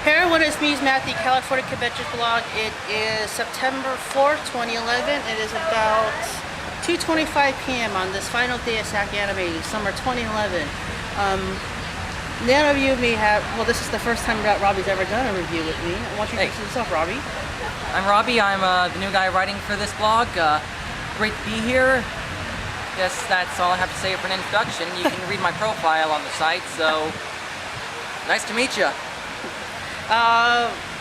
Hey everyone, it's me, Matthew, California Conventions Blog. It is September 4th, 2011. It is about 2:25 p.m. on this final day of SacAnime Summer 2011. None of you may have, well, this is the first time that Robbie's ever done a review with me. Why don't you introduce yourself, Robbie? I'm Robbie. I'm the new guy writing for this blog. Great to be here. Guess that's all I have to say for an introduction. You can read my profile on the site, so nice to meet you.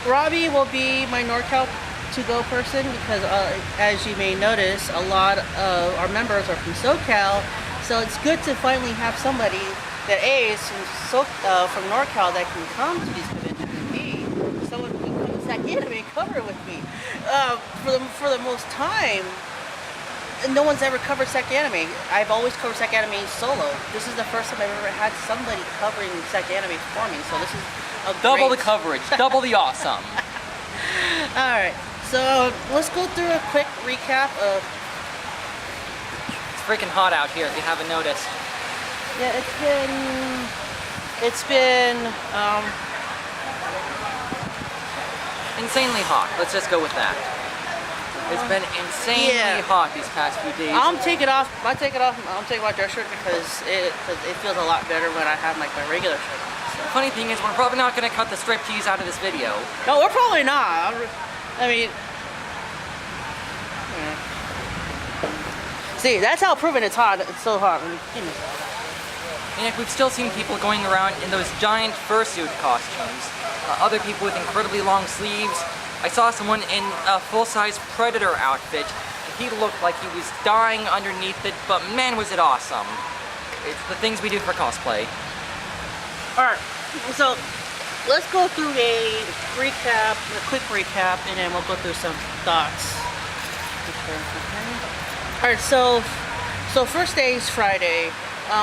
Robbie will be my NorCal to-go person because, as you may notice, a lot of our members are from SoCal, so it's good to finally have somebody that is from NorCal that can come to these conventions with me. Someone who can come to SacAnime and cover it with me. For the most time, no one's ever covered SacAnime. I've always covered SacAnime solo. This is the first time I've ever had somebody covering SacAnime for me, so this is double the coverage, double the awesome. Alright, so let's go through a quick recap of... It's freaking hot out here if you haven't noticed. Yeah, it's been insanely hot. Let's just go with that. It's been insanely hot these past few days. I'm taking off my dress shirt because it feels a lot better when I have like my regular shirt on. So. The funny thing is, we're probably not going to cut the striptease out of this video. No, we're probably not. I mean, see, that's how proven it's hot. It's so hot. And we've still seen people going around in those giant fursuit costumes. Other people with incredibly long sleeves. I saw someone in a full-size Predator outfit. He looked like he was dying underneath it, but man was it awesome. It's the things we do for cosplay. Alright, so let's go through a quick recap, and then we'll go through some thoughts. Alright, so first day is Friday.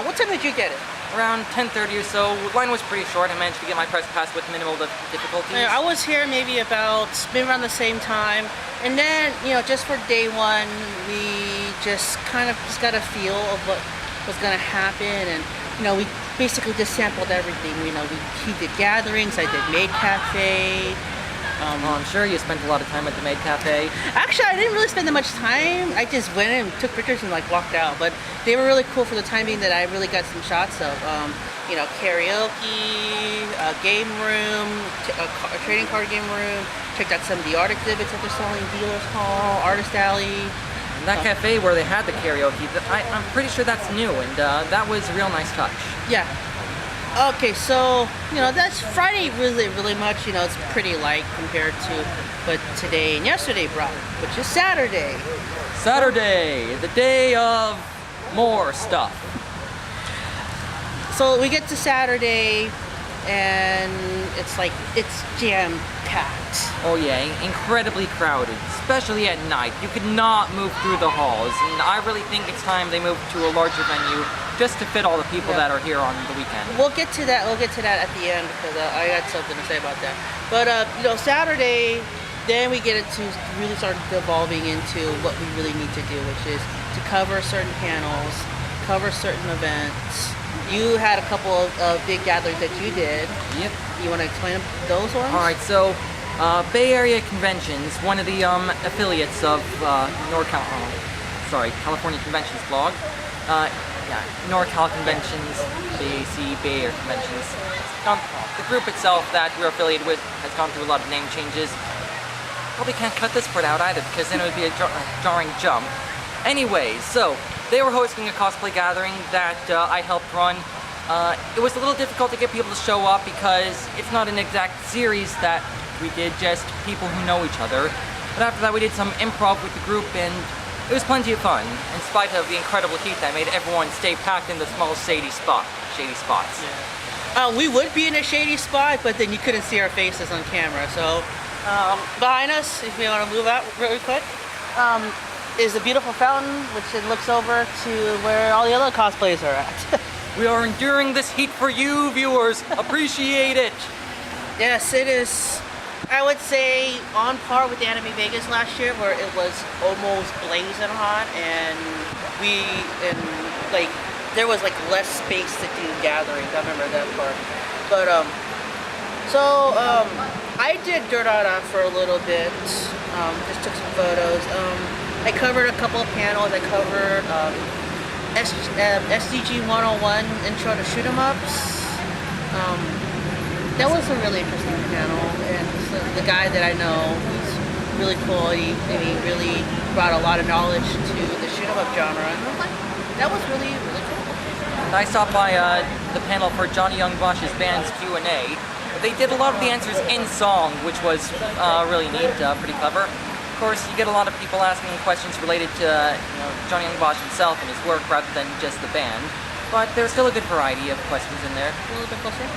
What time did you get it? Around 10:30 or so. Line was pretty short. I managed to get my press pass with minimal difficulties. I was here maybe around the same time, and then just for day one, we just got a feel of what was gonna happen, and we basically just sampled everything. He did gatherings, I did Maid Cafe. I'm sure you spent a lot of time at the Maid Cafe. Actually, I didn't really spend that much time. I just went and took pictures and walked out. But they were really cool for the time being that I really got some shots of, karaoke, a game room, a trading card game room. Checked out some of the art exhibits that they're selling, dealers hall, artist alley. And that cafe where they had the karaoke, I'm pretty sure that's new, and that was a real nice touch. Yeah. Okay, so, that's Friday really much, it's pretty light compared to what today and yesterday brought, which is Saturday. Saturday, the day of more stuff. So we get to Saturday, and it's jam-packed. Oh yeah, incredibly crowded, especially at night. You could not move through the halls, and I really think it's time they moved to a larger venue just to fit all the people that are here on the weekend. We'll get to that at the end because I got something to say about that. But Saturday, then we get into really start evolving into what we really need to do, which is to cover certain panels, cover certain events. You had a couple of big gatherings that you did. Yep. You want to explain those ones? Alright, so Bay Area Conventions, one of the affiliates of California Conventions blog. NorCal Conventions, Bay Area Conventions. The group itself that we're affiliated with has gone through a lot of name changes. Probably can't cut this part out either because then it would be a jarring jump. Anyways, so they were hosting a cosplay gathering that I helped run. It was a little difficult to get people to show up because it's not an exact series that we did, just people who know each other. But after that we did some improv with the group, and it was plenty of fun, in spite of the incredible heat that made everyone stay packed in the small shady spots. Yeah. We would be in a shady spot, but then you couldn't see our faces on camera. So behind us, if you want to move out really quick, is a beautiful fountain, which it looks over to where all the other cosplays are at. We are enduring this heat for you, viewers. Appreciate it. Yes, it is. I would say on par with Anime Vegas last year, where it was almost blazing hot, and there was less space to do gatherings. I remember that part. But So, I did Dirt Out for a little bit. Just took some photos. I covered a couple of panels. I covered SDG 101 Intro to Shoot 'em Ups. That was a really interesting panel, and so the guy that I know, he's really cool. He really brought a lot of knowledge to the shoot 'em up genre, and I was like, that was really, really cool. I stopped by the panel for Johnny Young Bosch's band's Q&A. They did a lot of the answers in song, which was really neat, pretty clever. Of course, you get a lot of people asking questions related to Johnny Young Bosch himself and his work rather than just the band. But there's still a good variety of questions in there. A little bit closer?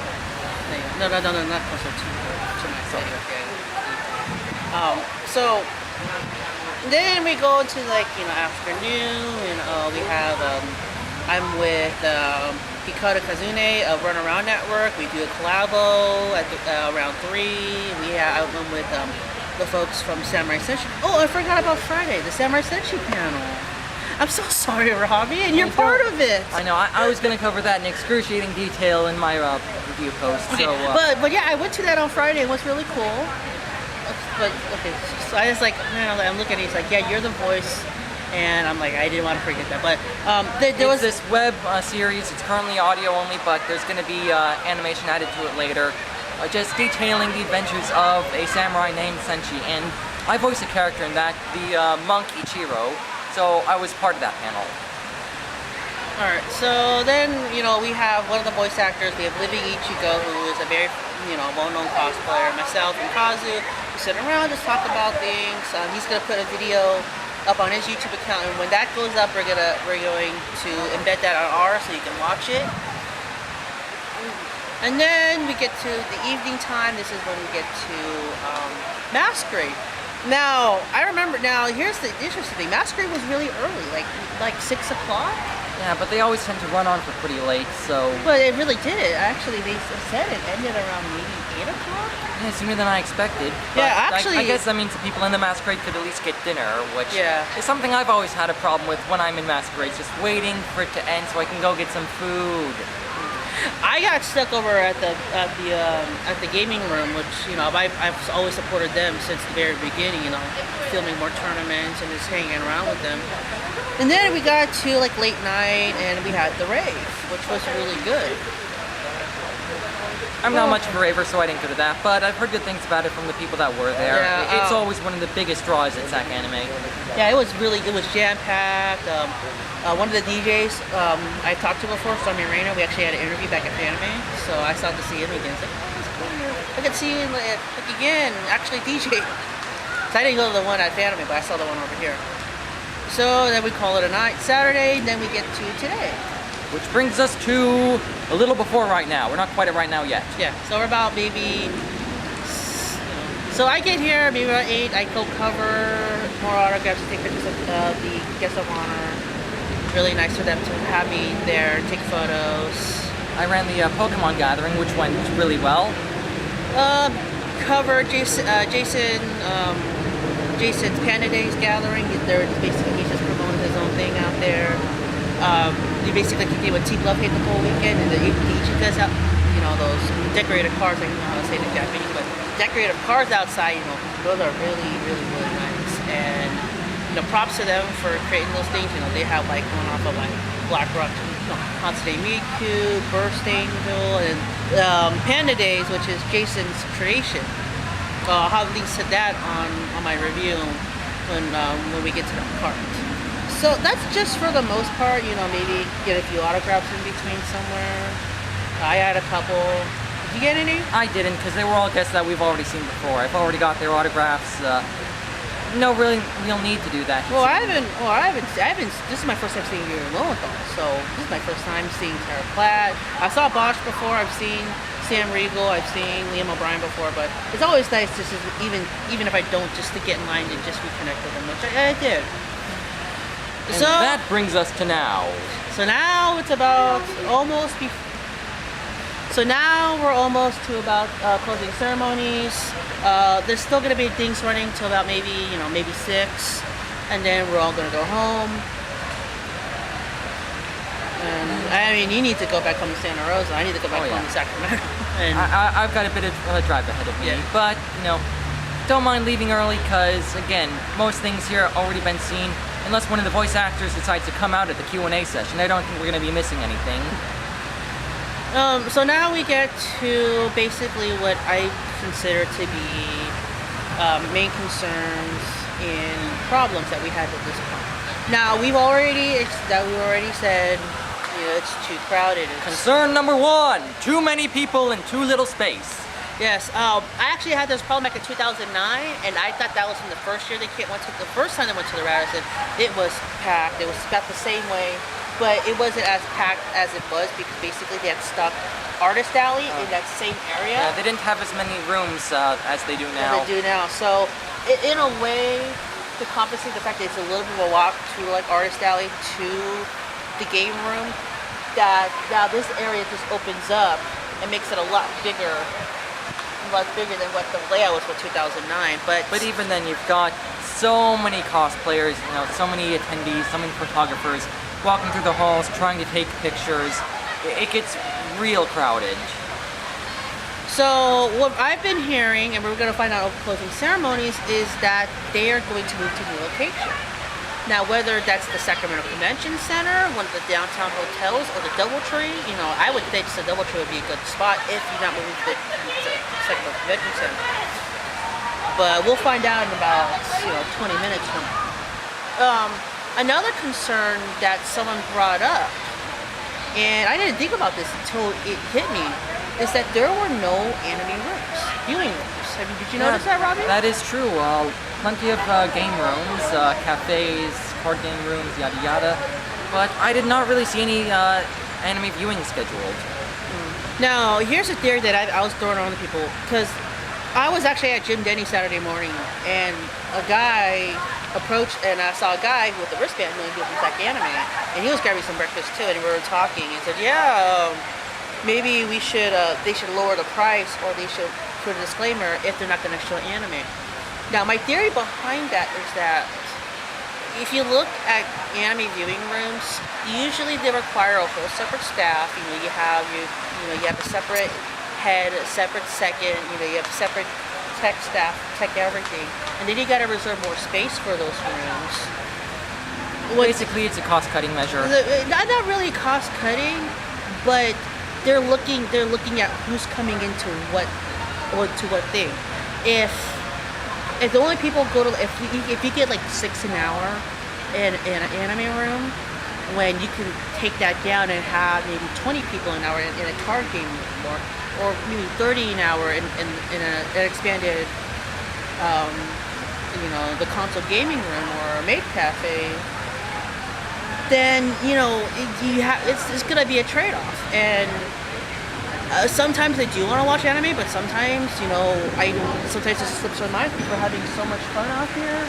No, not closer to my side. Okay. So then we go into afternoon, and we have I'm with Hikaru Kazune of Runaround Network. We do a collabo at around 3. I'm with the folks from Samurai Senshi. Oh, I forgot about Friday, the Samurai Senshi panel. I'm so sorry, Robbie, and you're part of it. I know. I was going to cover that in excruciating detail in my review post. Okay. So, but yeah, I went to that on Friday. It was really cool. But okay, so I was like, man, I'm looking at it. He's like, yeah, you're the voice, and I'm like, I didn't want to forget that. But there was this web series. It's currently audio only, but there's going to be animation added to it later, just detailing the adventures of a samurai named Senshi. And I voice a character in that, the monk Ichiro. So I was part of that panel. Alright, so then, we have one of the voice actors. We have Living Ichigo, who is a very, well-known cosplayer. Myself and Kazu, we sit around, just talk about things. He's going to put a video up on his YouTube account, and when that goes up, we're going to embed that on ours so you can watch it. And then we get to the evening time. This is when we get to Masquerade. Now, I remember, here's the interesting thing. Masquerade was really early, like 6 o'clock. Yeah, but they always tend to run on for pretty late, so... But it really did. Actually, they said it ended around maybe 8 o'clock? Yeah, sooner than I expected. But yeah, actually... I guess that means the people in the Masquerade could at least get dinner, which is something I've always had a problem with when I'm in Masquerades, just waiting for it to end so I can go get some food. I got stuck over at the gaming room, which I've always supported them since the very beginning. Filming more tournaments and just hanging around with them. And then we got to late night, and we had the rave, which was really good. I'm not much of a raver, so I didn't go to that, but I've heard good things about it from the people that were there. Yeah, it's always one of the biggest draws at SacAnime. Yeah, it was jam-packed. One of the DJs I talked to before, Stormy Rayner, we actually had an interview back at Fanime, so I started to see him again. It's like, oh, that's cool. I could see him again, actually DJ. So I didn't go to the one at Fanime, but I saw the one over here. So then we call it a night. Saturday, then we get to today. Which brings us to a little before right now. We're not quite at right now yet. Yeah, so we're about maybe... So I get here maybe about 8. I go cover more autographs, take pictures of the guests of honor. Really nice for them to have me there, take photos. I ran the Pokemon gathering, which went really well. Covered Jason's Panda Days gathering. He's just promoting his own thing out there. He basically competed with Team Love Hate the whole weekend, and he does have, those decorated cars. I don't know how to say it in Japanese, but decorated cars outside. Those are really, really, really nice. And props to them for creating those things. They have going off of Black Rock, Hatsune Miku, Burst Angel, and Panda Days, which is Jason's creation. I'll have links to that on my review when we get to that part. So that's just for the most part, maybe get a few autographs in between somewhere. I had a couple. Did you get any? I didn't, because they were all guests that we've already seen before. I've already got their autographs. No real need to do that. I haven't. This is my first time seeing you in Lowenthal, so this is my first time seeing Tara Platt. I saw Bosch before. I've seen Sam Riegel. I've seen Liam O'Brien before, but it's always nice just even if I don't, just to get in line and just reconnect with them, which I did. And so that brings us to now. So now it's about almost. So now we're almost to about closing ceremonies. There's still going to be things running till about maybe 6, and then we're all going to go home. And I mean, you need to go back home to Santa Rosa. I need to go back home to Sacramento. And I've got a bit of a drive ahead of me, Yeah. but don't mind leaving early because again, most things here have already been seen. Unless one of the voice actors decides to come out at the Q&A session, I don't think we're going to be missing anything. So now we get to basically what I consider to be main concerns and problems that we had at this point. Now we've already said, it's too crowded. Concern number 1: too many people in too little space. Yes, I actually had this problem back in 2009, and I thought that was from the first year the first time they went to the Radisson. It was packed. It was about the same way, but it wasn't as packed as it was because basically they had stuck Artist Alley in that same area. Yeah, they didn't have as many rooms as they do now. They do now. So, in a way, to compensate the fact that it's a little bit of a walk to like Artist Alley to the game room, that now this area just opens up and makes it a lot bigger than what the layout was for 2009. But even then, you've got so many cosplayers, so many attendees, so many photographers walking through the halls, trying to take pictures. It gets real crowded. So what I've been hearing, and we're going to find out over closing ceremonies, is that they are going to move to new location. Now, whether that's the Sacramento Convention Center, one of the downtown hotels, or the DoubleTree, I would think the DoubleTree would be a good spot if you're not moving to the Sacramento Convention Center. But we'll find out in about 20 minutes from now. Another concern that someone brought up, and I didn't think about this until it hit me, is that there were no anime rooms, viewing rooms. Did you notice that, Robbie? That is true. Plenty of game rooms, cafes, card game rooms, yada yada. But I did not really see any anime viewing scheduled. Now, here's a theory that I was throwing on to people, because I was actually at Jim Denny Saturday morning, and a guy approached, and I saw a guy with a wristband knowing he was from SacAnime, and he was grabbing some breakfast too, and we were talking, and said, maybe they should lower the price, or they should put a disclaimer if they're not going to show anime. Now, my theory behind that is that if you look at anime viewing rooms, usually they require a whole separate staff. You have a separate head, a separate second. You have separate tech staff, tech everything, and then you got to reserve more space for those rooms. Basically, it's a cost-cutting measure. Not really cost-cutting, but they're looking at who's coming into what thing. If the only people go to, if you get like 6 an hour in an anime room, when you can take that down and have maybe 20 people an hour in a card game room, or maybe 30 an hour in an expanded, the console gaming room or a maid cafe, then it's gonna be a trade-off. And sometimes I do want to watch anime, but sometimes sometimes it slips my mind because we're having so much fun out here.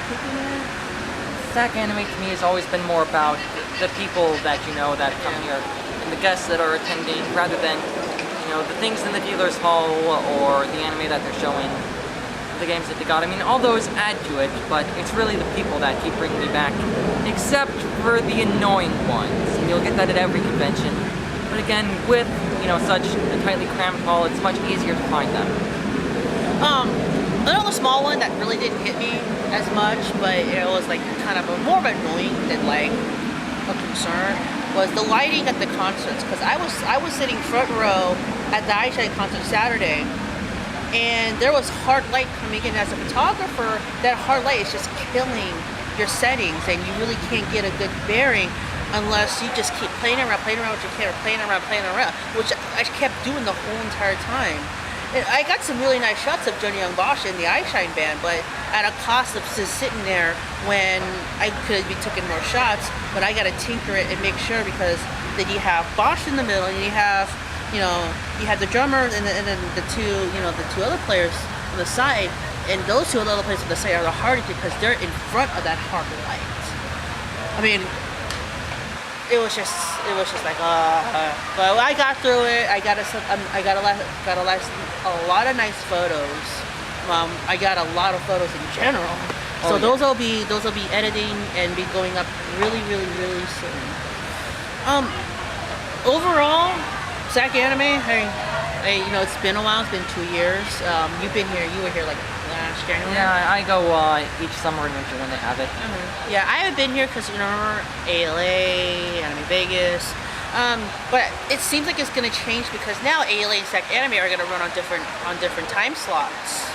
Kicking it. SacAnime to me has always been more about the people that that come here and the guests that are attending, rather than the things in the dealer's hall or the anime that they're showing, the games that they got. I mean, all those add to it, but it's really the people that keep bringing me back, except for the annoying ones. And you'll get that at every convention. But again, with such a tightly crammed hall, it's much easier to find them. Another small one that really didn't hit me as much, but it was like kind of more of annoying than like a concern, was the lighting at the concerts. Because I was sitting front row at the iShine concert Saturday, and there was hard light coming in. As a photographer, that hard light is just killing your settings, and you really can't get a good bearing unless you just keep playing around with your camera, playing around, which I kept doing the whole entire time. And I got some really nice shots of Johnny Young Bosch and the iShine band, but at a cost of just sitting there when I could be taking more shots, but I got to tinker it and make sure, because then you have Bosch in the middle, and you have the drummer and then the two other players on the side, and those two other players on the side are the hardest because they're in front of that hard light. I mean, it was just like, but I got through it. I got a lot of nice photos. I got a lot of photos in general. So those will be editing and be going up really, really, really soon. Overall, SacAnime, hey, Hey, it's been a while. It's been 2 years. You've been here. You were here like last January. Yeah, I go each summer and winter when they have it. Yeah, I haven't been here because remember ALA, Anime Vegas. But it seems like it's gonna change because now ALA and SacAnime are gonna run on different time slots.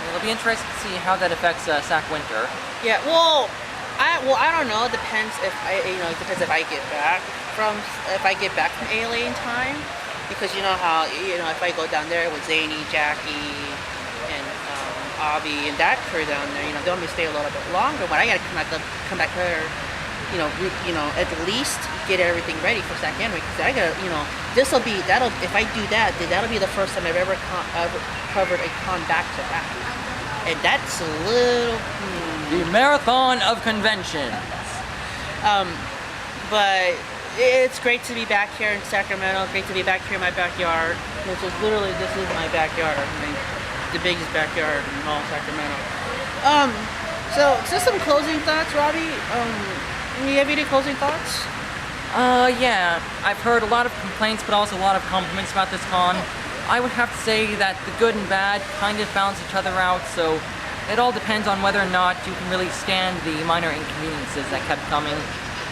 It'll be interesting to see how that affects Sac Winter. Yeah. I don't know. It depends if if I get back from ALA in time. Because you know how, if I go down there with Zany, Jackie, and Robbie, and that crew down there, they want me to stay a little bit longer, but I gotta come back here, at least get everything ready for SacAnime, because I gotta, if I do that, then that'll be the first time I've ever covered a con back to back. And that's a little, The marathon of conventions. But it's great to be back here in Sacramento. Great to be back here in my backyard. Which is literally, this is my backyard. The biggest backyard in all Sacramento. So just some closing thoughts, Robbie. Do you have any closing thoughts? Yeah. I've heard a lot of complaints, but also a lot of compliments about this con. I would have to say that the good and bad kind of balance each other out, so it all depends on whether or not you can really stand the minor inconveniences that kept coming.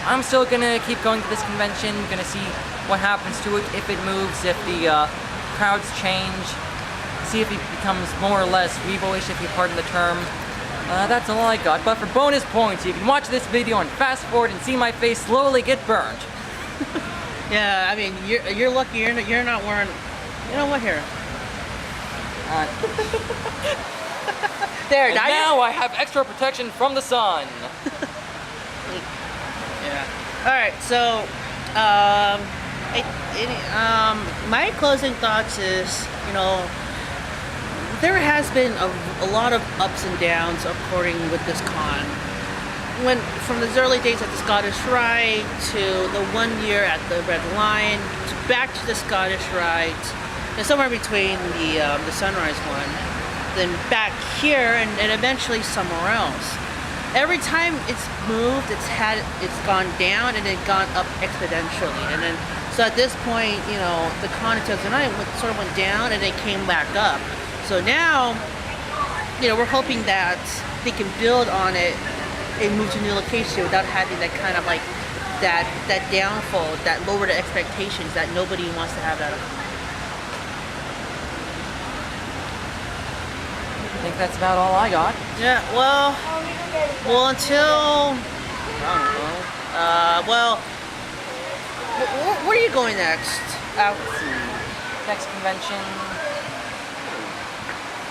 I'm still gonna keep going to this convention, gonna see what happens to it, if it moves, if the crowds change, see if it becomes more or less Weibo-ish, if you pardon the term. That's all I got, but for bonus points, you can watch this video and fast forward and see my face slowly get burned. Yeah, I mean, you're lucky you're not wearing, you know what, here? There, now I have extra protection from the sun. Yeah. All right. So, my closing thoughts is, there has been a lot of ups and downs according with this con. From the early days at the Scottish Rite to the 1 year at the Red Lion, to back to the Scottish Rite, and somewhere between the Sunrise one, then back here, and eventually somewhere else. Every time it's moved, it's gone down and then gone up exponentially. And then, so at this point, the con until tonight sort of went down and then came back up. So now, we're hoping that they can build on it and move to a new location without having that kind of like that downfall, that lower the expectations that nobody wants to have that. I think that's about all I got. Yeah. Well, until, I don't know, where are you going next? Let's see. Next convention.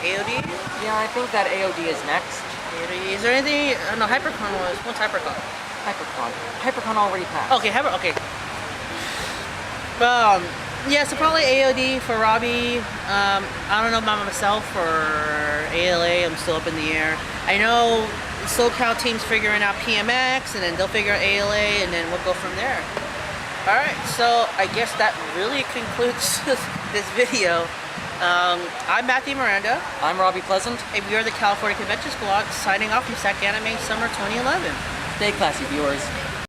AOD? Yeah, I think that AOD is next. AOD. Is there anything? No, HyperCon was. What's HyperCon? HyperCon already passed. Okay, okay. Yeah, so probably AOD for Robbie. I don't know about myself for ALA. I'm still up in the air. I know SoCal team's figuring out PMX, and then they'll figure out ALA, and then we'll go from there. Alright, so I guess that really concludes this video. I'm Matthew Miranda. I'm Robbie Pleasant. And we are the California Conventions Blog, signing off from SacAnime Summer 2011. Stay classy, viewers.